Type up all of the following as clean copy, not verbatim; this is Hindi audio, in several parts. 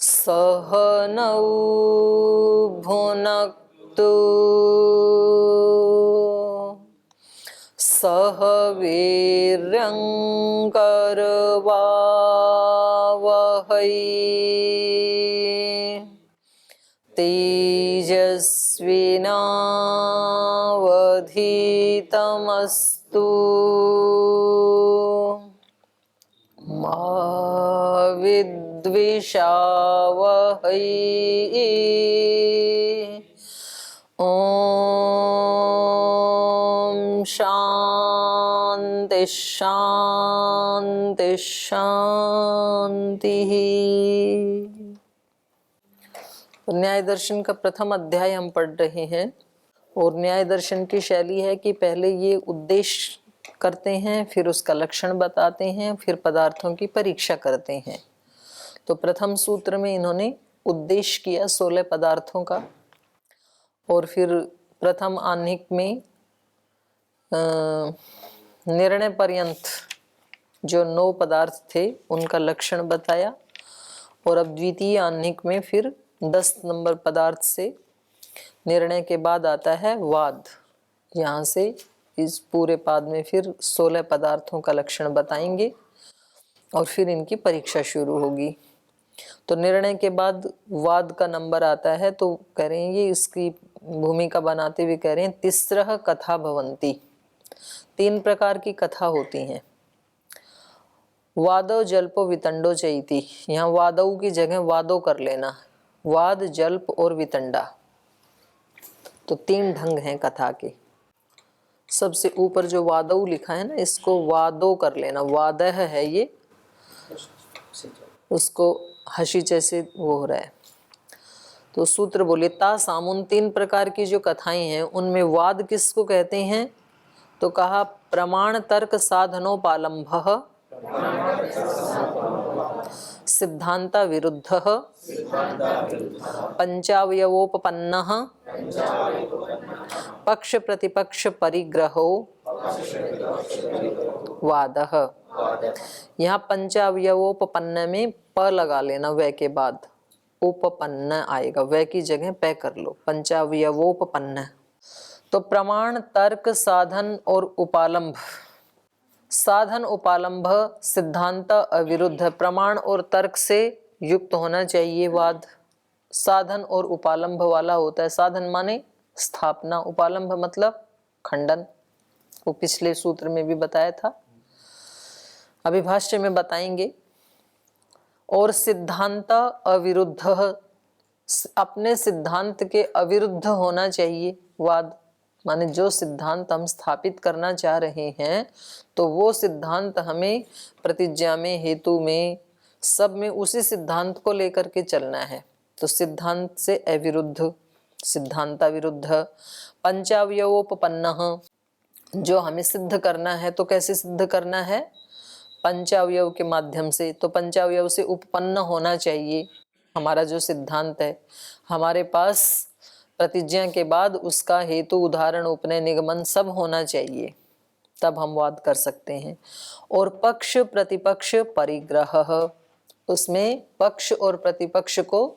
सह नौ भुनक्तु सह वीर्यंकरवावहै तेजस्विनावधीतमस्तु मा विद्विषावहै। ओम शांति शांति शांति। न्याय दर्शन का प्रथम अध्याय हम पढ़ रहे हैं और न्याय दर्शन की शैली है कि पहले ये उद्देश्य करते हैं, फिर उसका लक्षण बताते हैं, फिर पदार्थों की परीक्षा करते हैं। तो प्रथम सूत्र में इन्होंने उद्देश्य किया 16 पदार्थों का, और फिर प्रथम आह्निक में निर्णय पर्यंत जो 9 पदार्थ थे उनका लक्षण बताया, और अब द्वितीय आह्निक में फिर 10 नंबर पदार्थ से निर्णय के बाद आता है वाद। यहाँ से इस पूरे पाद में फिर 16 पदार्थों का लक्षण बताएंगे और फिर इनकी परीक्षा शुरू होगी। तो निर्णय के बाद वाद का नंबर आता है, तो कह रहे हैं ये इसकी भूमिका बनाते हुए कह रहे हैं तिस्रः कथा भवन्ति। 3 प्रकार की कथा होती हैं। वादो जल्पो वितंडो चैति। यहाँ वादौ की जगह वादो कर लेना, वाद जल्प और वितंडा। तो 3 ढंग हैं कथा के। सबसे ऊपर जो वादौ लिखा है ना, इसको वादो कर लेना, वादह है ये, उसको हसी जैसे वो हो रहा है। तो सूत्र बोले ता सामुन 3 प्रकार की जो कथाएं हैं उनमें वाद किसको कहते हैं? तो कहा प्रमाण तर्क साधनोपालंभः सिद्धांत विरुद्धः पंचावयवोपपन्नः पक्ष प्रतिपक्ष परिग्रहो वादः। यहाँ पंचावयवोपपन्न में प लगा लेना, व के बाद उपपन्न आएगा, व की जगह प कर लो, पंचावयवोपपन्न। तो प्रमाण तर्क साधन और उपालंभ। साधन उपालंभ सिद्धांत अविरुद्ध, प्रमाण और तर्क से युक्त होना चाहिए वाद। साधन और उपालंभ वाला होता है। साधन माने स्थापना, उपालंभ मतलब खंडन। वो पिछले सूत्र में भी बताया था, अभी भाष्य में बताएंगे। और सिद्धांत अविरुद्ध, अपने सिद्धांत के अविरुद्ध होना चाहिए वाद। माने जो सिद्धांत हम स्थापित करना चाह रहे हैं तो वो सिद्धांत हमें प्रतिज्ञा में, हेतु में, सब में उसी सिद्धांत को लेकर के चलना है। तो सिद्धांत से अविरुद्ध, सिद्धांत विरुद्ध। पंचावयवोपपन्नः, जो हमें सिद्ध करना है तो कैसे सिद्ध करना है? पंचावयव के माध्यम से। तो पंचावयव से उपपन्न होना चाहिए हमारा जो सिद्धांत है। हमारे पास प्रतिज्ञा के बाद उसका हेतु, उदाहरण, उपनय, निगमन सब होना चाहिए, तब हम वाद कर सकते हैं। और पक्ष प्रतिपक्ष परिग्रह, उसमें पक्ष और प्रतिपक्ष को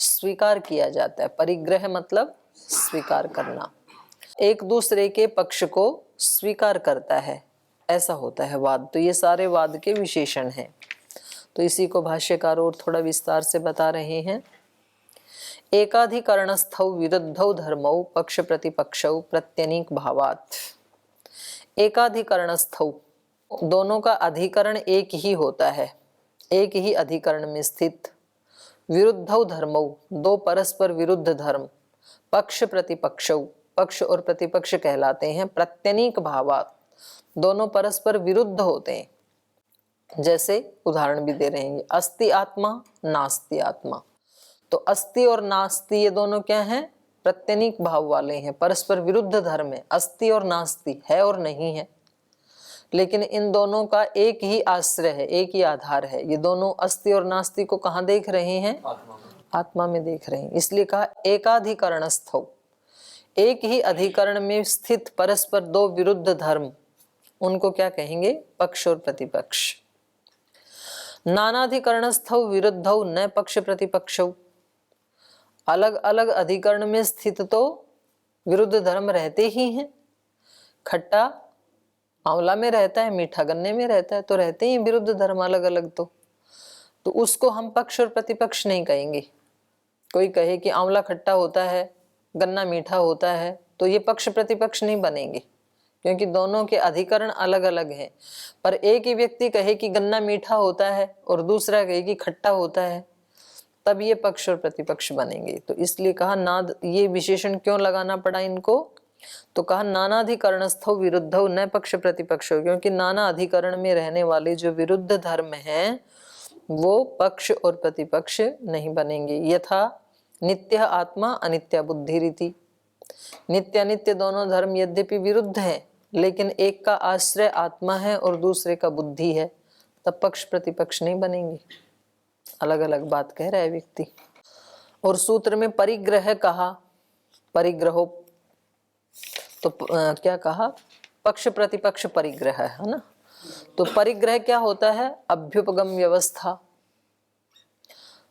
स्वीकार किया जाता है। परिग्रह मतलब स्वीकार करना, एक दूसरे के पक्ष को स्वीकार करता है, ऐसा होता है वाद। तो ये सारे वाद के विशेषण हैं। तो इसी को भाष्यकार और थोड़ा विस्तार से बता रहे हैं। एकाधिकरणस्थौ विरुद्धौ धर्मौ पक्ष प्रतिपक्षौ प्रत्यनीक भावात्। एकाधिकरणस्थौ, दोनों का अधिकरण एक ही होता है, एक ही अधिकरण में स्थित। विरुद्धौ धर्मौ, 2 परस्पर विरुद्ध धर्म। पक्ष प्रतिपक्षौ, पक्ष और प्रतिपक्ष कहलाते हैं। प्रत्यनीक भावात्, दोनों परस्पर विरुद्ध होते हैं। जैसे उदाहरण भी दे रहे हैं, अस्ति आत्मा नास्ति आत्मा। तो अस्ति और नास्ति ये दोनों क्या हैं? प्रत्यनीक भाव वाले हैं, परस्पर विरुद्ध धर्म है। अस्ति और नास्ति है और नहीं है, लेकिन इन दोनों का एक ही आश्रय है, एक ही आधार है। ये दोनों अस्ति और नास्ति को कहाँ देख रहे हैं? आत्मा में देख रहे हैं। इसलिए कहा एकाधिकरणस्थौ, एक ही अधिकरण में स्थित परस्पर 2 विरुद्ध धर्म, उनको क्या कहेंगे? पक्ष और प्रतिपक्ष। नानाधिकरणस्थौ विरुद्धौ न पक्ष प्रतिपक्षौ। अलग अलग अधिकरण में स्थित तो विरुद्ध धर्म रहते ही हैं। खट्टा आंवला में रहता है, मीठा गन्ने में रहता है, तो रहते ही विरुद्ध धर्म अलग अलग। तो उसको हम पक्ष और प्रतिपक्ष नहीं कहेंगे। कोई कहे कि आंवला खट्टा होता है, गन्ना मीठा होता है, तो ये पक्ष प्रतिपक्ष नहीं बनेंगे, क्योंकि दोनों के अधिकरण अलग अलग हैं। पर एक ही व्यक्ति कहे कि गन्ना मीठा होता है और दूसरा कहे कि खट्टा होता है, तब ये पक्ष और प्रतिपक्ष बनेंगे। तो इसलिए कहा नाद, ये विशेषण क्यों लगाना पड़ा इनको, तो कहा नानाधिकरणस्थौ विरुद्धौ न पक्ष प्रतिपक्षो, क्योंकि नाना अधिकरण में रहने वाले जो विरुद्ध धर्म हैं वो पक्ष और प्रतिपक्ष नहीं बनेंगे। यथा नित्य आत्मा अनित्य बुद्धि रीति। नित्य अनित्य दोनों धर्म यद्यपि विरुद्ध हैं, लेकिन एक का आश्रय आत्मा है और दूसरे का बुद्धि है, तब पक्ष प्रतिपक्ष नहीं बनेंगे। अलग अलग बात कह रहा है व्यक्ति। और सूत्र में परिग्रह कहा, परिग्रहो तो क्या कहा, पक्ष प्रतिपक्ष परिग्रह है ना। तो परिग्रह क्या होता है, अभ्युपगम व्यवस्था,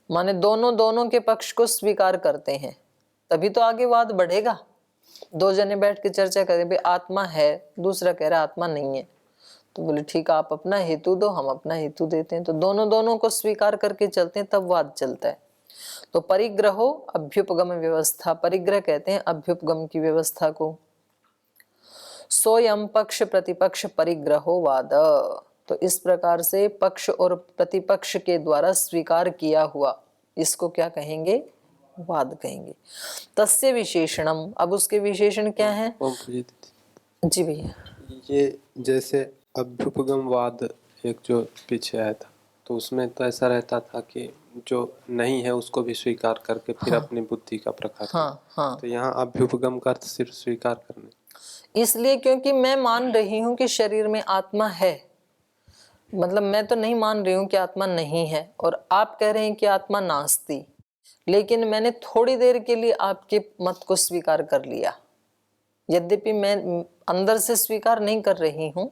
माने दोनों के पक्ष को स्वीकार करते हैं, तभी तो आगे वाद बढ़ेगा। दो जने बैठ के चर्चा करें, भाई आत्मा है, दूसरा कह रहा आत्मा नहीं है, तो बोले ठीक है आप अपना हेतु दो, हम अपना हेतु देते हैं। तो दोनों को स्वीकार करके चलते हैं, तब वाद चलता है। तो परिग्रहो अभ्युपगम व्यवस्था, परिग्रह कहते हैं अभ्युपगम की व्यवस्था को। सोयम पक्ष प्रतिपक्ष परिग्रहो वाद, तो इस प्रकार से पक्ष और प्रतिपक्ष के द्वारा स्वीकार किया हुआ, इसको क्या कहेंगे, वाद कहेंगे। तस्य विशेषणम, अब उसके विशेषण क्या है जी भैया। ये जैसे अभ्युपगम वाद एक जो पीछे आया था, तो उसमें तो ऐसा रहता था कि जो नहीं है उसको भी स्वीकार करके फिर अपनी बुद्धि का प्रकाश। हाँ। तो यहाँ अभ्युपगम का अर्थ सिर्फ स्वीकार करने, इसलिए क्योंकि मैं मान रही हूं कि शरीर में आत्मा है, मतलब मैं तो नहीं मान रही हूं कि आत्मा नहीं है, और आप कह रहे हैं कि आत्मा नास्ति, लेकिन मैंने थोड़ी देर के लिए आपके मत को स्वीकार कर लिया। यद्यपि मैं अंदर से स्वीकार नहीं कर रही हूं,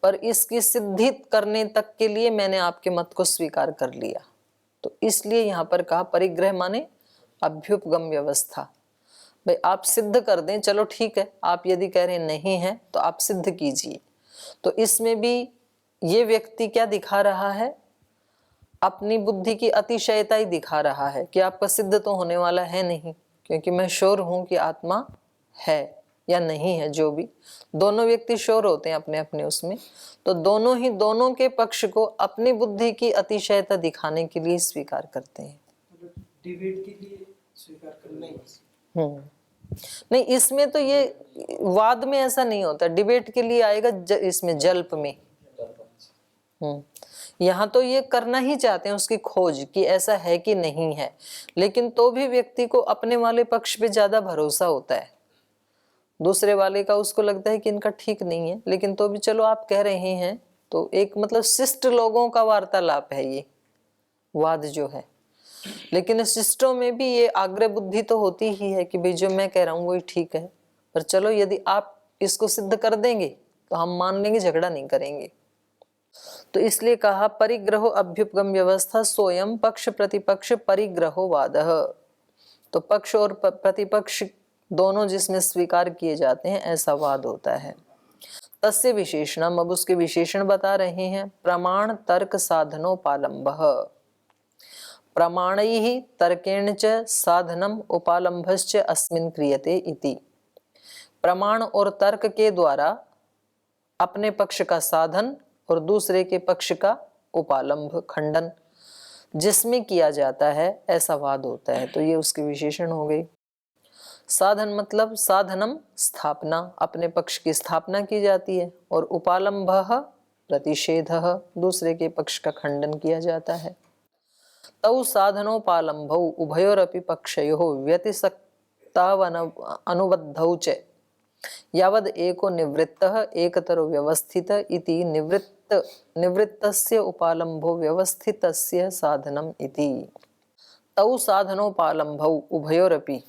पर इसकी सिद्धि करने तक के लिए मैंने आपके मत को स्वीकार कर लिया। तो इसलिए यहाँ पर कहा परिग्रह माने अभ्युपगम व्यवस्था। भाई आप सिद्ध कर दें, चलो ठीक है, आप यदि कह रहे नहीं है तो आप सिद्ध कीजिए। तो इसमें भी ये व्यक्ति क्या दिखा रहा है, अपनी बुद्धि की अतिशयता ही दिखा रहा है कि आपका सिद्ध तो होने वाला है नहीं, क्योंकि मैं श्योर हूं कि आत्मा है या नहीं है। जो भी दोनों व्यक्ति श्योर होते हैं अपने अपने उसमें, तो दोनों के पक्ष को अपनी बुद्धि की अतिशयता दिखाने के लिए स्वीकार करते हैं। डिबेट के लिए स्वीकार करना ही नहीं, इसमें तो ये वाद में ऐसा नहीं होता, डिबेट के लिए आएगा इसमें जल्प में। यहाँ तो ये करना ही चाहते हैं उसकी खोज कि ऐसा है कि नहीं है, लेकिन तो भी व्यक्ति को अपने वाले पक्ष पे ज्यादा भरोसा होता है, दूसरे वाले का उसको लगता है कि इनका ठीक नहीं है, लेकिन तो भी चलो आप कह रहे हैं। तो एक मतलब शिष्ट लोगों का वार्तालाप है ये वाद जो है। लेकिन शिष्टों में भी ये आग्रह बुद्धि तो होती ही है कि भाई जो मैं कह रहा हूँ वही ठीक है, पर चलो यदि आप इसको सिद्ध कर देंगे तो हम मान लेंगे, झगड़ा नहीं करेंगे। तो इसलिए कहा परिग्रहो अभ्युपगम व्यवस्था सोयम पक्ष प्रतिपक्ष परिग्रहो वादः। तो पक्ष और प्रतिपक्ष दोनों जिसमें स्वीकार किए जाते हैं, ऐसा वाद होता है। तस्य विशेषणम, अब उसके विशेषण बता रहे हैं। प्रमाण तर्क साधनोपालंबः, प्रमाणैः तर्केण च साधनम उपालंभश्च अस्मिन् क्रियते इति। प्रमाण और तर्क के द्वारा अपने पक्ष का साधन और दूसरे के पक्ष का उपालंभ खंडन जिसमें किया जाता है, ऐसा वाद होता है। तो ये उसके विशेषण हो गई। साधन मतलब साधनम स्थापना, अपने पक्ष की स्थापना की जाती है, और उपालंभः प्रतिषेधः, दूसरे के पक्ष का खंडन किया जाता है। तौ साधनोपालंभौ उभयोरपि पक्षयोः व्यतिसक्तावनुबद्धौ च यावद् एको निवृत्तः एकतरो व्यवस्थितः इति निवृत्तस्य उपालंभो व्यवस्थितस्य साधनम इति। तौ साधनोपालंभौ उभयोरपि,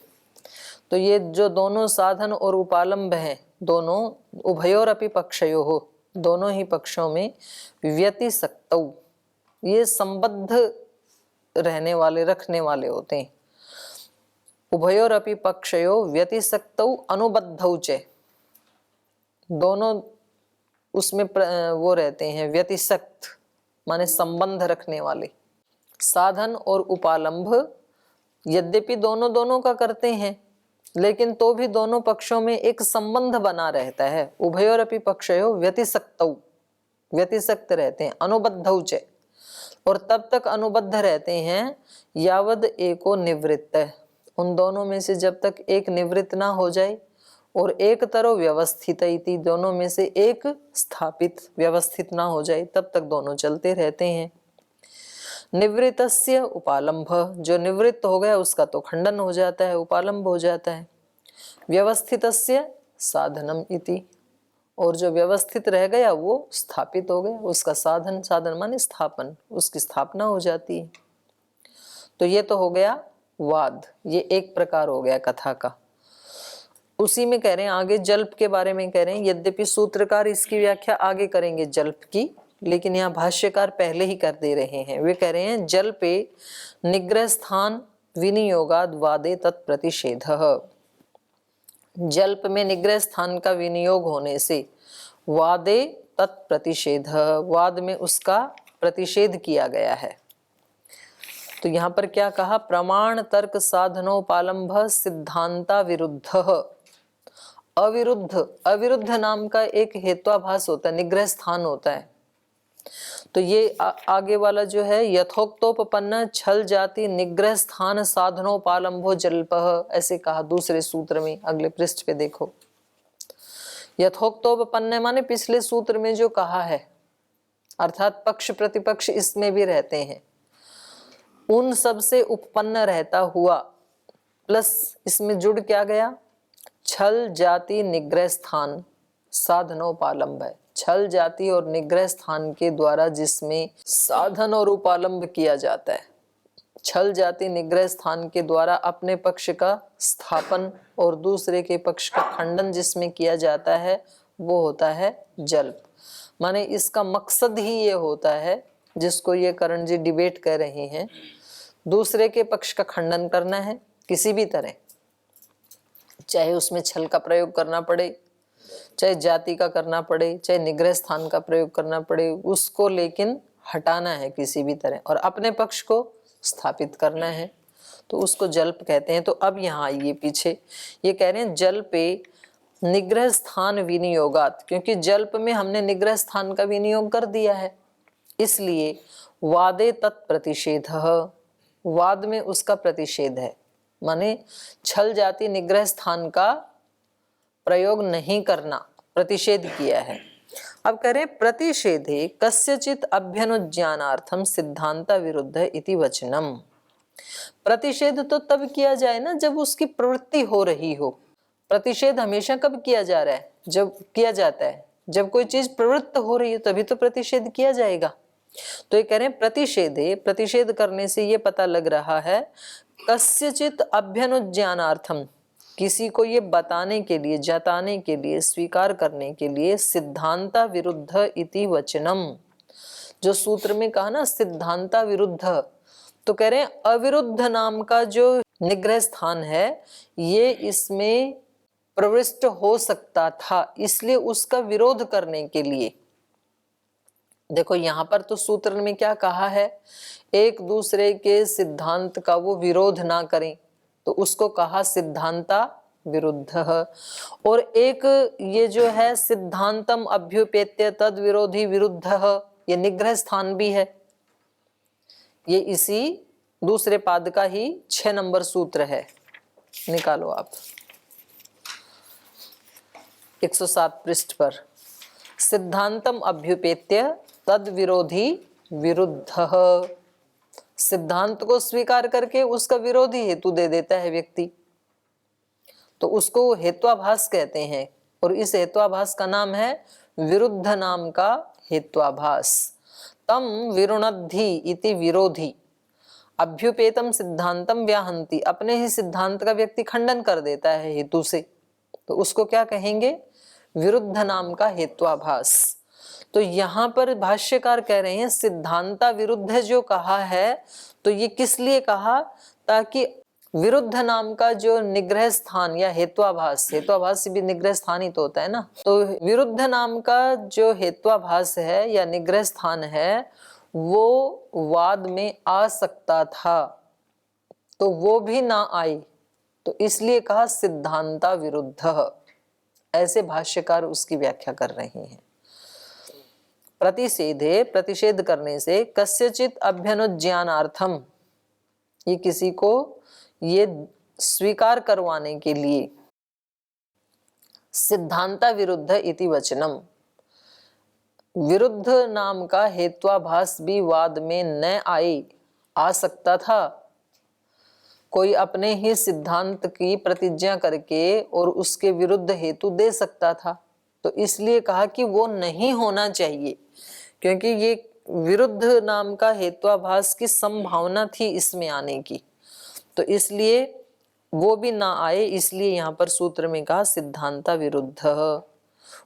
तो ये जो दोनों साधन और उपालंभ हैं, दोनों उभयोरपि पक्षयोः, दोनों ही पक्षों में व्यतिसक्तौ, ये संबद्ध रहने वाले, रखने वाले होते हैं। उभयोरपि पक्षयो व्यतिसक्तौ अनुबद्धौ च, दोनों उसमें वो रहते हैं, व्यतिसक्त माने संबंध रखने वाले। साधन और उपालंभ यद्यपि दोनों दोनों का करते हैं, लेकिन तो भी दोनों पक्षों में एक संबंध बना रहता है। उभयोरपि पक्षयो व्यतिसक्तौ, व्यतिसक्त रहते हैं, अनुबद्धौ च, और तब तक अनुबद्ध रहते हैं यावद एको निवृत्त, उन दोनों में से जब तक एक निवृत्त ना हो जाए, और एक तरह व्यवस्थित इति, दोनों में से एक स्थापित व्यवस्थित ना हो जाए, तब तक दोनों चलते रहते हैं। निवृत्तस्य उपालंभ, जो निवृत्त हो गया उसका तो खंडन हो जाता है, उपालंभ हो जाता है। व्यवस्थितस्य साधनम इति, और जो व्यवस्थित रह गया वो स्थापित हो गया, उसका साधन, साधन माने स्थापन, उसकी स्थापना हो जाती है। तो ये तो हो गया वाद, ये एक प्रकार हो गया कथा का। उसी में कह रहे हैं आगे जल्प के बारे में कह रहे हैं, यद्यपि सूत्रकार इसकी व्याख्या आगे करेंगे जल्प की, लेकिन यहाँ भाष्यकार पहले ही कर दे रहे हैं। वे कह रहे हैं जल्पे निग्रह स्थान विनियोगाद वादे तत्प्रतिषेधः, जल्प में निग्रह स्थान का विनियोग होने से वादे तत्प्रतिषेधः, वाद में उसका प्रतिषेध किया गया है। तो यहाँ पर क्या कहा, प्रमाण तर्क साधनोपालंभ सिद्धांता विरुद्ध, अविरुद्ध, अविरुद्ध नाम का एक हेत्वाभास होता है, निग्रह स्थान होता है। तो ये आगे वाला जो है यथोक्तोपपन्न छल जाति निग्रह स्थान साधनोपालंभो जल्पः, ऐसे कहा दूसरे सूत्र में, अगले पृष्ठ पे देखो। यथोक्तोपपन्न माने पिछले सूत्र में जो कहा है, अर्थात पक्ष प्रतिपक्ष इसमें भी रहते हैं, उन सब से उपपन्न रहता हुआ, प्लस इसमें जुड़ क्या गया, छल जाति निग्रह स्थान साधनोपालंब है। छल जाति और निग्रह स्थान के द्वारा जिसमें साधन और उपालंब किया जाता है, छल जाति निग्रह स्थान के द्वारा अपने पक्ष का स्थापन और दूसरे के पक्ष का खंडन जिसमें किया जाता है, वो होता है जल्प। माने इसका मकसद ही ये होता है, जिसको ये करण जी डिबेट कर रहे हैं, दूसरे के पक्ष का खंडन करना है किसी भी तरह, चाहे उसमें छल का प्रयोग करना पड़े, चाहे जाति का करना पड़े, चाहे निग्रह स्थान का प्रयोग करना पड़े, उसको लेकिन हटाना है किसी भी तरह और अपने पक्ष को स्थापित करना है, तो उसको जल्प कहते हैं। तो अब यहाँ आइए पीछे, ये कह रहे हैं जल्पे निग्रह स्थान विनियोगात, क्योंकि जल्प में हमने निग्रह स्थान का विनियोग कर दिया है, इसलिए वादे तत्प्रतिषेधः, वाद में उसका प्रतिषेध है, माने छल जाति निग्रह स्थान का प्रयोग नहीं करना, प्रतिषेध किया है। अब कह रहे प्रतिषेधे कस्यचित अभ्यनुज्ञानार्थम सिद्धांता विरुद्ध इति वचनम। प्रतिषेध तो तब किया जाए ना जब उसकी प्रवृत्ति हो रही हो। प्रतिषेध हमेशा कब किया जा रहा है, जब किया जाता है जब कोई चीज प्रवृत्त हो रही है, तभी तो प्रतिषेध किया जाएगा। तो ये कह रहे हैं प्रतिषेधे, प्रतिषेध करने से ये पता लग रहा है, कस्यचित अभ्यनुज्ञानार्थम, किसी को ये बताने के लिए, जताने के लिए, स्वीकार करने के लिए, सिद्धांता विरुद्ध इति वचनम, जो सूत्र में कहा ना सिद्धांता विरुद्ध, तो कह रहे हैं अविरुद्ध नाम का जो निग्रह स्थान है ये इसमें प्रविष्ट हो सकता था, इसलिए उसका विरोध करने के लिए। देखो यहाँ पर तो सूत्र में क्या कहा है, एक दूसरे के सिद्धांत का वो विरोध ना करें, तो उसको कहा सिद्धांता विरुद्ध। और एक ये जो है सिद्धांतम अभ्युपेत्य तद विरोधी विरुद्ध, ये निग्रह स्थान भी है, ये इसी दूसरे पाद का ही 6 नंबर सूत्र है, निकालो आप 107 पृष्ठ पर। सिद्धांतम अभ्युपेत्य तद विरोधी विरुद्ध, सिद्धांत को स्वीकार करके उसका विरोधी हेतु दे देता है व्यक्ति, तो उसको हेत्वाभास कहते हैं, और इस हेत्वाभास का नाम है विरुद्ध नाम का हेत्वाभास। तम विरुणद्धि इति विरोधी, अभ्युपेतम सिद्धांतम व्याहंति, अपने ही सिद्धांत का व्यक्ति खंडन कर देता है हेतु से, तो उसको क्या कहेंगे, विरुद्ध नाम का हेत्वाभास। तो यहाँ पर भाष्यकार कह रहे हैं सिद्धांता विरुद्ध जो कहा है, तो ये किस लिए कहा, ताकि विरुद्ध नाम का जो निग्रह स्थान या हेत्वाभास, हेत्वाभास भी निग्रह स्थान ही तो होता है ना, तो विरुद्ध नाम का जो हेत्वाभास है या निग्रह स्थान है वो वाद में आ सकता था, तो वो भी ना आई, तो इसलिए कहा सिद्धांता विरुद्ध। ऐसे भाष्यकार उसकी व्याख्या कर रहे हैं। प्रतिषेधे, प्रतिषेध करने से, कस्यचित अभ्यनुज्ञानार्थम, ये किसी को ये स्वीकार करवाने के लिए, सिद्धांता विरुद्ध इति वचनम, विरुद्ध नाम का हेत्वाभास भी वाद में न आ सकता था। कोई अपने ही सिद्धांत की प्रतिज्ञा करके और उसके विरुद्ध हेतु दे सकता था, तो इसलिए कहा कि वो नहीं होना चाहिए, क्योंकि ये विरुद्ध नाम का हेत्वाभास की संभावना थी इसमें आने की, तो इसलिए वो भी ना आए, इसलिए यहाँ पर सूत्र में कहा सिद्धांता विरुद्ध।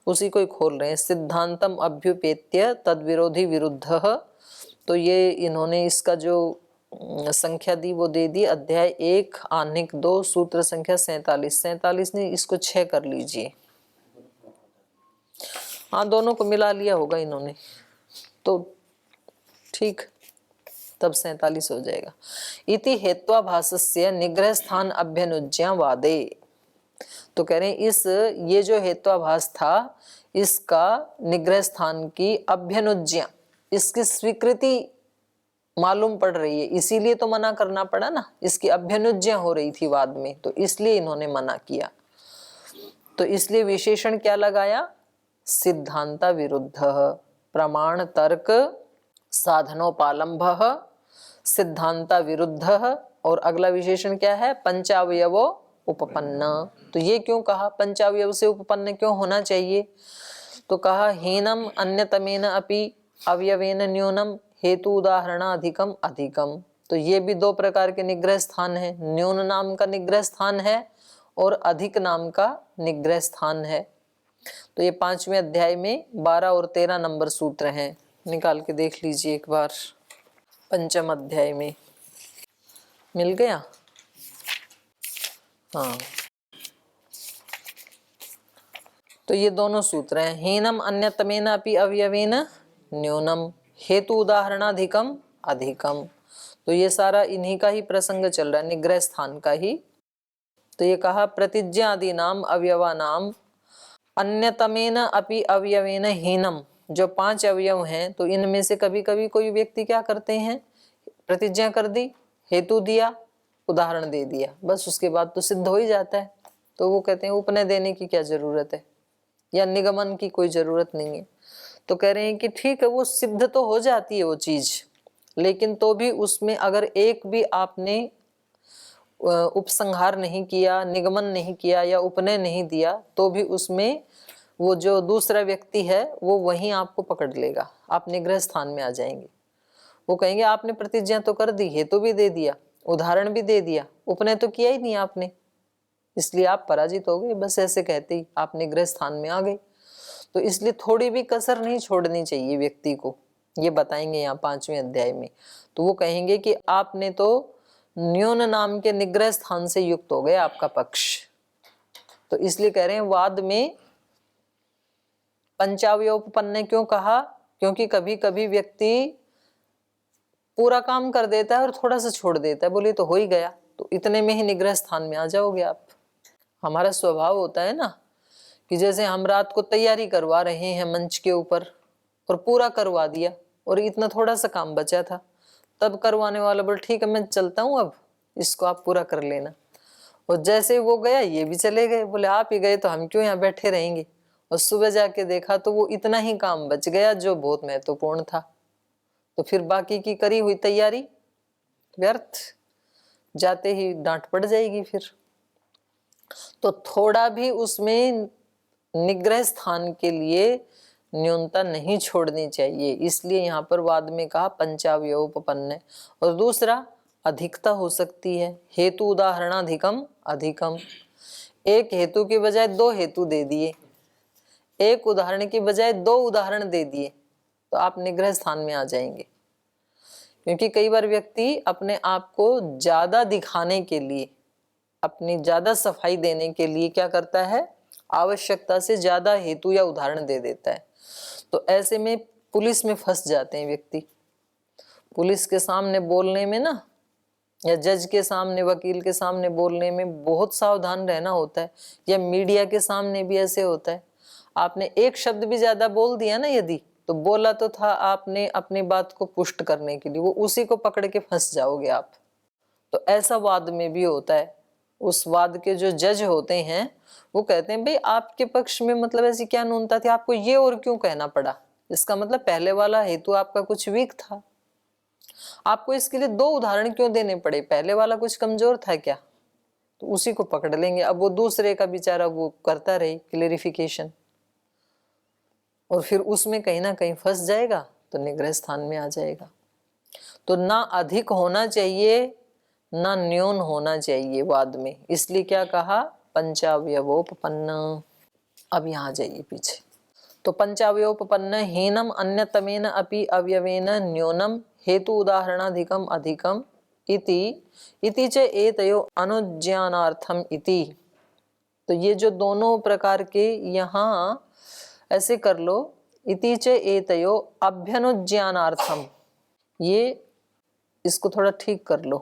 उसी को खोल रहे हैं, सिद्धांतम अभ्युपेत्य तद विरोधी विरुद्ध। तो ये इन्होंने इसका जो संख्या दी वो दे दी, अध्याय 1 आनिक 2 सूत्र संख्या 47 ने इसको 6 कर लीजिए। हाँ, दोनों को मिला लिया होगा इन्होंने, तो ठीक, तब 47 हो जाएगा। इति हेत्वाभासस्य निग्रह स्थान अभ्यनुज्ञा वादे, तो कह रहे हैं ये जो हेत्वाभास था इसका निग्रह स्थान की अभ्यनुज्ञा, इसकी स्वीकृति मालूम पड़ रही है, इसीलिए तो मना करना पड़ा ना, इसकी अभ्यनुज्ञा हो रही थी वाद में, तो इसलिए इन्होंने मना किया। तो इसलिए विशेषण क्या लगाया, सिद्धांता विरुद्ध, प्रमाण तर्क साधनोपालंभ सिद्धांता विरुद्ध, और अगला विशेषण क्या है, पंचावयवो उपपन्न। तो ये क्यों कहा, पंचावयव से उपपन्न क्यों होना चाहिए, तो कहा हीनम अन्यतमेन अपि अवयवेन न्यूनम हेतु उदाहरणाधिकम अधिकम। तो ये भी 2 प्रकार के निग्रह स्थान है, न्यून नाम का निग्रह स्थान है और अधिक नाम का निग्रह स्थान है। तो ये 5वें अध्याय में 12 और 13 नंबर सूत्र हैं, निकाल के देख लीजिए एक बार। 5वें अध्याय में मिल गया, हाँ। तो ये दोनों सूत्र हैं, हीनम अन्यतमेन अपि अवयवेन न्यूनम हेतु उदाहरणाधिकम अधिकम। तो ये सारा इन्हीं का ही प्रसंग चल रहा है, निग्रह स्थान का ही। तो ये कहा प्रतिज्ञा आदि नाम अवयवा नाम अन्यतमेन अपि अवयवेन हीनम, जो 5 अवयव हैं, तो इनमें से कभी कभी कोई व्यक्ति क्या करते हैं, प्रतिज्ञा कर दी, हेतु दिया, उदाहरण दे दिया, बस उसके बाद तो सिद्ध हो ही जाता है। तो वो कहते हैं उपनय देने की क्या जरूरत है, या निगमन की कोई जरूरत नहीं है। तो कह रहे हैं कि ठीक है, वो सिद्ध तो हो जाती है वो चीज, लेकिन तो भी उसमें अगर एक भी आपने उपसंहार नहीं किया, निगमन नहीं किया या उपनय नहीं दिया, तो भी उसमें वो जो दूसरा व्यक्ति है वो वहीं आपको पकड़ लेगा, आप निग्रह स्थान में आ जाएंगे। वो कहेंगे आपने प्रतिज्ञा तो कर दी, हेतु भी दे दिया, उदाहरण भी दे दिया, उपनय तो किया ही नहीं आपने, इसलिए आप पराजित हो गए, बस ऐसे कहते ही आप निग्रह स्थान में आ गए। तो इसलिए थोड़ी भी कसर नहीं छोड़नी चाहिए व्यक्ति को, ये बताएंगे यहाँ 5वें अध्याय में। तो वो कहेंगे कि आपने तो न्यून नाम के निग्रह स्थान से युक्त हो गए आपका पक्ष। तो इसलिए कह रहे हैं वाद में पंचावयोपपन्न क्यों कहा, क्योंकि कभी कभी व्यक्ति पूरा काम कर देता है और थोड़ा सा छोड़ देता है, बोले तो हो ही गया, तो इतने में ही निग्रह स्थान में आ जाओगे आप। हमारा स्वभाव होता है ना कि जैसे हम रात को तैयारी करवा रहे हैं मंच के ऊपर और पूरा करवा दिया और इतना थोड़ा सा काम बचा था, तब करवाने वाला बोल ठीक है मैं चलता हूँ, अब इसको आप पूरा कर लेना। और जैसे वो गया ये भी चले गए, बोले आप ही गए तो हम क्यों यहाँ बैठे रहेंगे। और सुबह जाके देखा तो वो इतना ही काम बच गया जो बहुत महत्वपूर्ण था, तो फिर बाकी की करी हुई तैयारी व्यर्थ, जाते ही डांट पड़ जाएगी फिर। तो थोड़ा भी उसमें निग्रह स्थान के लिए न्यूनता नहीं छोड़नी चाहिए, इसलिए यहाँ पर वाद में कहा पंचावयोपपन्न। और दूसरा अधिकता हो सकती है, हेतु उदाहरणाधिकम अधिकम, एक हेतु के बजाय 2 हेतु दे दिए, एक उदाहरण की बजाय 2 उदाहरण दे दिए तो आप निग्रह स्थान में आ जाएंगे। क्योंकि कई बार व्यक्ति अपने आप को ज्यादा दिखाने के लिए, अपनी ज्यादा सफाई देने के लिए क्या करता है, आवश्यकता से ज्यादा हेतु या उदाहरण दे देता है। तो ऐसे में पुलिस में फंस जाते हैं व्यक्ति। पुलिस के सामने बोलने में ना, या जज के सामने, वकील के सामने बोलने में बहुत सावधान रहना होता है, या मीडिया के सामने भी ऐसे होता है। आपने एक शब्द भी ज्यादा बोल दिया ना, यदि तो बोला तो था आपने अपनी बात को पुष्ट करने के लिए, वो उसी को पकड़ के फंस जाओगे आप। तो ऐसा वाद में भी होता है। उस वाद के जो जज होते हैं वो कहते हैं भाई आपके पक्ष में मतलब ऐसी क्या न्यूनता थी, आपको ये और क्यों कहना पड़ा, इसका मतलब पहले वाला हेतु आपका कुछ वीक था, आपको इसके लिए 2 उदाहरण क्यों देने पड़े, पहले वाला कुछ कमजोर था क्या। तो उसी को पकड़ लेंगे। अब वो दूसरे का बेचारा वो करता रहे क्लेरिफिकेशन, और फिर उसमें कहीं ना कहीं फंस जाएगा तो निग्रह स्थान में आ जाएगा। तो ना अधिक होना चाहिए ना न्यून होना चाहिए वाद में, इसलिए क्या कहा, पंचावयवोपपन्न। अब यहाँ जाइए पीछे। तो पंचावयोपपन्न हीनम अन्यतमेन अपि अवयवेन न्यूनम हेतु उदाहरणाधिकम अधिकम इति च एतयो अनुज्ञानार्थम इति। तो ये जो दोनों प्रकार के यहाँ ऐसे कर लो, इति च एतयो अभ्यनुज्ञानार्थम, ये इसको थोड़ा ठीक कर लो,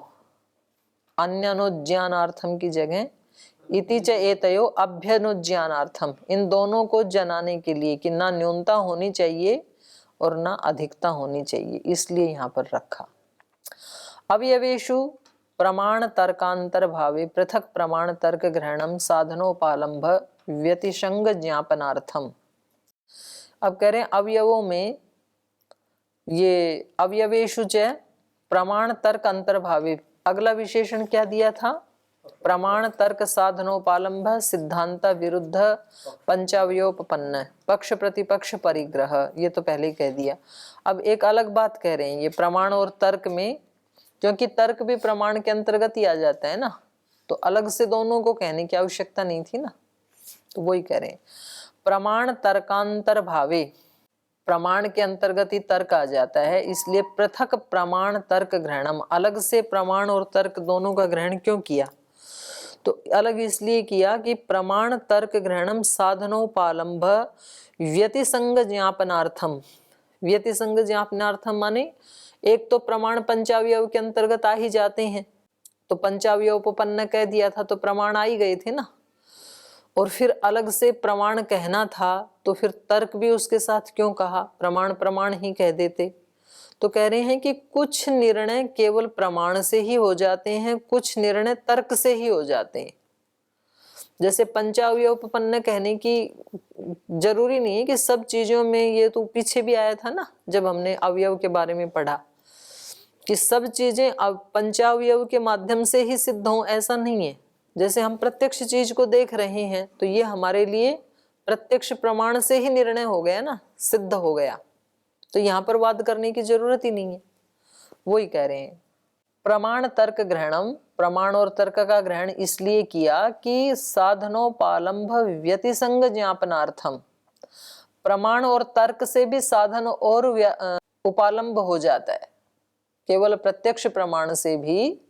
अन्य अनुज्ञानार्थम की जगह इति च एतयो अभ्यनुज्ञानार्थम, इन दोनों को जनाने के लिए कि ना न्यूनता होनी चाहिए और ना अधिकता होनी चाहिए, इसलिए यहाँ पर रखा। अवयवेषु प्रमाण तर्कांतर भावे पृथक प्रमाण तर्क ग्रहणम साधनोपालंभ व्यतिशंग ज्ञापनार्थम। अब कह रहे हैं अवयवों में, ये अवयवेषु च प्रमाण तर्क अंतर्भावे, अगला विशेषण क्या दिया था, प्रमाण तर्क साधनोपालंभ सिद्धांत विरुद्ध पंचावयोपपन्न पक्ष प्रतिपक्ष परिग्रह, ये तो पहले ही कह दिया। अब एक अलग बात कह रहे हैं, ये प्रमाण और तर्क में, क्योंकि तर्क भी प्रमाण के अंतर्गत ही आ जाता है ना, तो अलग से दोनों को कहने की आवश्यकता नहीं थी ना, तो वही कह रहे हैं प्रमाण तर्कांतर भावे, प्रमाण के अंतर्गत ही तर्क आ जाता है, इसलिए पृथक प्रमाण तर्क ग्रहणम, अलग से प्रमाण और तर्क दोनों का ग्रहण क्यों किया, तो अलग इसलिए किया कि प्रमाण तर्क ग्रहणम साधनोपालंभ व्यतिसंग ज्ञापनार्थम। व्यतिसंग ज्ञापनार्थम माने एक तो प्रमाण पंचावयव के अंतर्गत आ ही जाते हैं, तो पंचावयोपपन्न कह दिया था तो प्रमाण आ ही गए थे ना, और फिर अलग से प्रमाण कहना था तो फिर तर्क भी उसके साथ क्यों कहा, प्रमाण प्रमाण ही कह देते। तो कह रहे हैं कि कुछ निर्णय केवल प्रमाण से ही हो जाते हैं, कुछ निर्णय तर्क से ही हो जाते हैं। जैसे पंचावयोपपन्न कहने की जरूरी नहीं है कि सब चीजों में, ये तो पीछे भी आया था ना जब हमने अवयव के बारे में पढ़ा, कि सब चीजें अब पंचावयव के माध्यम से ही सिद्ध हों, ऐसा नहीं है। जैसे हम प्रत्यक्ष चीज को देख रहे हैं तो ये हमारे लिए प्रत्यक्ष प्रमाण से ही निर्णय हो गया ना, सिद्ध हो गया, तो यहाँ पर वाद करने की जरूरत ही नहीं है। वही कह रहे हैं प्रमाण तर्क ग्रहणम, प्रमाण और तर्क का ग्रहण इसलिए किया कि साधनोपालंभ व्यतिसंग ज्ञापनार्थम, प्रमाण और तर्क से भी साधन और उपालंभ हो जाता है, केवल प्रत्यक्ष प्रमाण से भी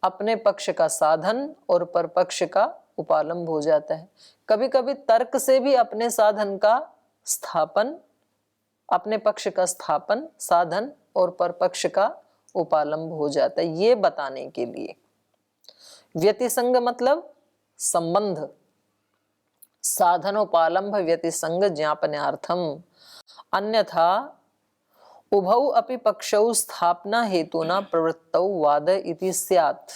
अपने पक्ष का साधन और परपक्ष का उपालंभ हो जाता है। कभी कभी तर्क से भी अपने साधन का स्थापन, अपने पक्ष का स्थापन, साधन और परपक्ष का उपालंभ हो जाता है, ये बताने के लिए। व्यतिसंग मतलब संबंध, साधनोपालंभ व्यतिसंग ज्ञापनार्थम, अन्यथा उभौ अपि पक्षौ स्थापना हेतुना प्रवृत्तौ वाद इति स्यात्।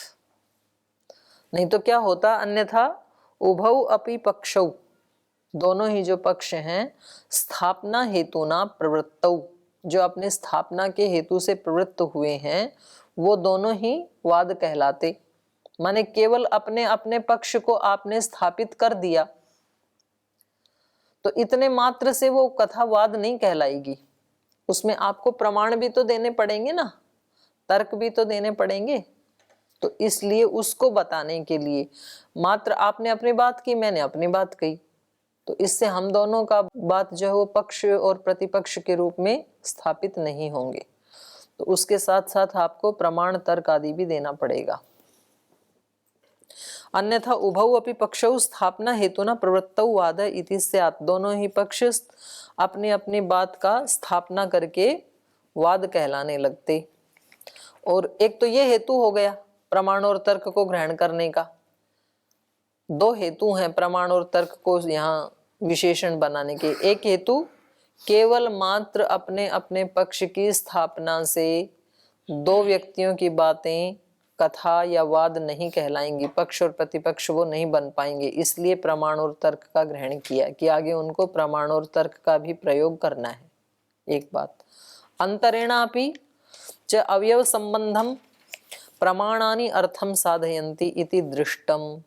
नहीं तो क्या होता, अन्यथा उभौ अपि पक्षौ, दोनों ही जो पक्ष हैं, स्थापना हेतुना प्रवृत्तौ, जो अपने स्थापना के हेतु से प्रवृत्त हुए हैं, वो दोनों ही वाद कहलाते। माने केवल अपने अपने पक्ष को आपने स्थापित कर दिया तो इतने मात्र से वो कथा वाद नहीं कहलाएगी, उसमें आपको प्रमाण भी तो देने पड़ेंगे ना, तर्क भी तो देने पड़ेंगे। तो इसलिए उसको बताने के लिए मात्र आपने अपनी बात की, मैंने अपनी बात कही, तो इससे हम दोनों का बात जो है वो पक्ष और प्रतिपक्ष के रूप में स्थापित नहीं होंगे। तो उसके साथ साथ आपको प्रमाण तर्क आदि भी देना पड़ेगा। अन्यथा उभौ अपि पक्षौ स्थापना हेतु न प्रवृत्तौ वाद इति स्यात्, दोनों ही पक्ष अपनी अपनी बात का स्थापना करके वाद कहलाने लगते। और एक तो ये हेतु हो गया प्रमाण और तर्क को ग्रहण करने का। दो हेतु हैं प्रमाण और तर्क को यहाँ विशेषण बनाने के। एक हेतु केवल मात्र अपने अपने पक्ष की स्थापना से दो व्यक्तियों की बातें कथा या वाद नहीं कहलाएंगी, पक्ष और प्रतिपक्ष वो नहीं बन पाएंगे, इसलिए प्रमाण और तर्क का ग्रहण किया कि आगे उनको प्रमाण और तर्क का भी प्रयोग करना है। एक बात। अंतरेणापि च अवयव संबंधम प्रमाणानि अर्थम साधयन्ति इति दृष्टम।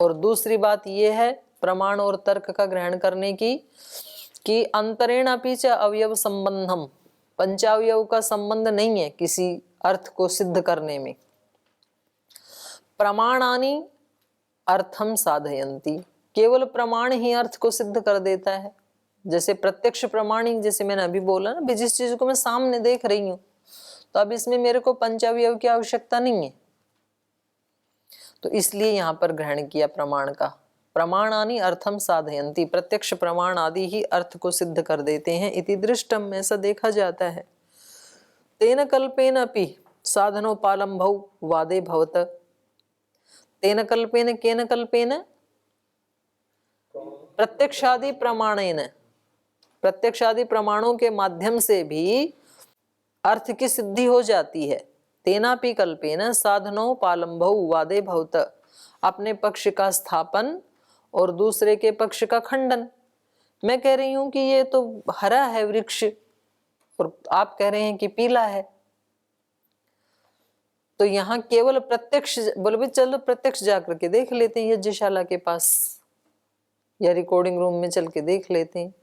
और दूसरी बात यह है प्रमाण और तर्क का ग्रहण करने की कि अंतरेणापि च अवयव संबंधम, पंचावयव का संबंध नहीं है किसी अर्थ को सिद्ध करने में। प्रमाणानि अर्थम साधयन्ति, केवल प्रमाण ही अर्थ को सिद्ध कर देता है। जैसे प्रत्यक्ष प्रमाण ही, जैसे मैंने अभी बोला ना, जिस चीज को मैं सामने देख रही हूं तो अब इसमें मेरे को पंचावयव की आवश्यकता नहीं है, तो इसलिए यहां पर ग्रहण किया प्रमाण का। प्रमाणानि अर्थम साधयन्ति, प्रत्यक्ष प्रमाण आदि ही अर्थ को सिद्ध कर देते हैं। इति दृष्टम, ऐसा देखा जाता है। तेन कल्पेन अपि साधनोपालम्भौ वादे भवत। तेन कल्पेन केन कल्पेन, प्रत्यक्षादि प्रमाणेन, प्रत्यक्षादि प्रमाणों के माध्यम से भी अर्थ की सिद्धि हो जाती है। तेनापि कल्पेन साधनोपालम्भौ वादे भवत, अपने पक्ष का स्थापन और दूसरे के पक्ष का खंडन। मैं कह रही हूं कि ये तो हरा है वृक्ष और आप कह रहे हैं कि पीला है, तो यहाँ केवल प्रत्यक्ष, बोले भाई चलो प्रत्यक्ष जाकर के देख लेते हैं यज्ञशाला के पास या रिकॉर्डिंग रूम में चल के देख लेते हैं।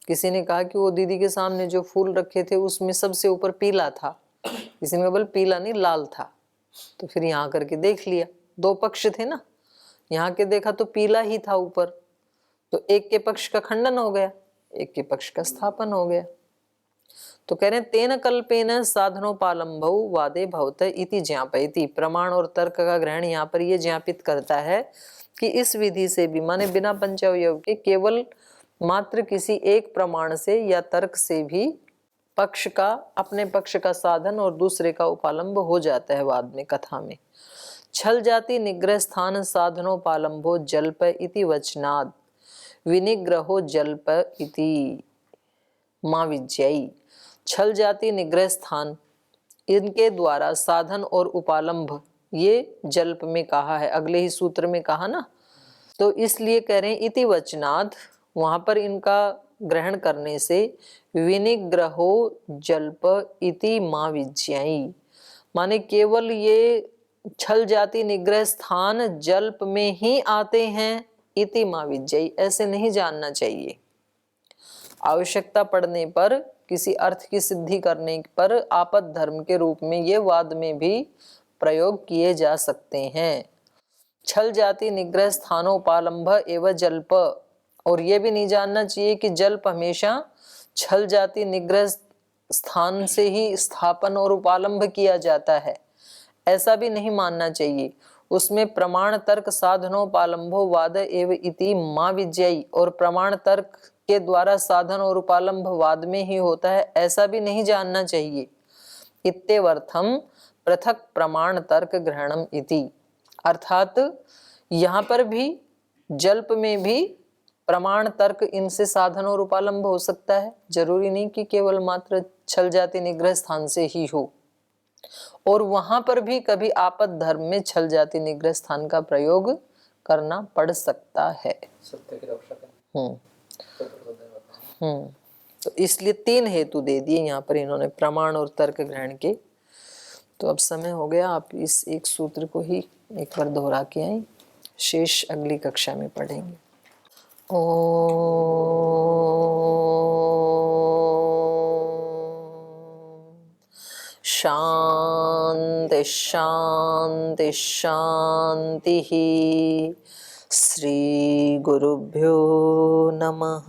किसी ने कहा कि वो दीदी के सामने जो फूल रखे थे उसमें सबसे ऊपर पीला था, किसी ने कहा बोले पीला नहीं लाल था, तो फिर यहाँ करके देख लिया। दो पक्ष थे ना, यहाँ के देखा तो पीला ही था ऊपर, तो एक के पक्ष का खंडन हो गया, एक के पक्ष का स्थापन हो गया। तो कह रहे हैं तेन कल्पेन साधनोपालम्भौ वादे भवत इति ज्ञापयति, प्रमाण और तर्क का ग्रहण यहाँ पर ये ज्ञापित करता है कि इस विधि से भी, माने बिना पंचावयव के, केवल मात्र किसी एक प्रमाण से या तर्क से भी पक्ष का, अपने पक्ष का साधन और दूसरे का उपालंब हो जाता है वाद में, कथा में। छल जाति निग्रह स्थान साधनोपालंभो जल्प इति वचनाद विनिग्रहो जल्प इति मा विज्ञाई। छल जाति निग्रह स्थान, इनके द्वारा साधन और उपालंभ, ये जल्प में कहा है, अगले ही सूत्र में कहा ना, तो इसलिए कह रहे हैं इति वचनाद, वहां पर इनका ग्रहण करने से विनिग्रहो जल्प इति मा विज्ञाई, माने केवल ये छल जाति निग्रह स्थान जल्प में ही आते हैं, इति मा विज्ञाई, ऐसे नहीं जानना चाहिए। आवश्यकता पड़ने पर, किसी अर्थ की सिद्धि करने पर आपद धर्म के रूप में ये वाद में भी प्रयोग किए जा सकते हैं। छल जाति निग्रह स्थानोपालंभ एवं जल्प, और ये भी नहीं जानना चाहिए कि जल्प हमेशा छल जाति निग्रह स्थान से ही स्थापन और उपालंभ किया जाता है, ऐसा भी नहीं मानना चाहिए। उसमें प्रमाण तर्क साधनोपालंभो वाद एव इति मा विज्ञाई, और प्रमाण तर्क के द्वारा साधन और उपालंभ वाद में ही होता है, ऐसा भी नहीं जानना चाहिए। इत्यर्थम पृथक प्रमाण तर्क ग्रहणम इति, अर्थात यहाँ पर भी जल्प में भी प्रमाण तर्क, इनसे साधन और उपालंभ हो सकता है, जरूरी नहीं कि केवल मात्र छल जाति निग्रह स्थान से ही हो। और वहां पर भी कभी आपद धर्म में छल जाति निग्रह स्थान का प्रयोग करना पड़ सकता है। सत्य की रक्षा करना। तो इसलिए तीन हेतु दे दिए यहाँ पर इन्होंने प्रमाण और तर्क ग्रहण के। तो अब समय हो गया, आप इस एक सूत्र को ही एक बार दोहरा के आए, शेष अगली कक्षा में पढ़ेंगे। शांति शांति शांति। श्री गुरुभ्यो नमः।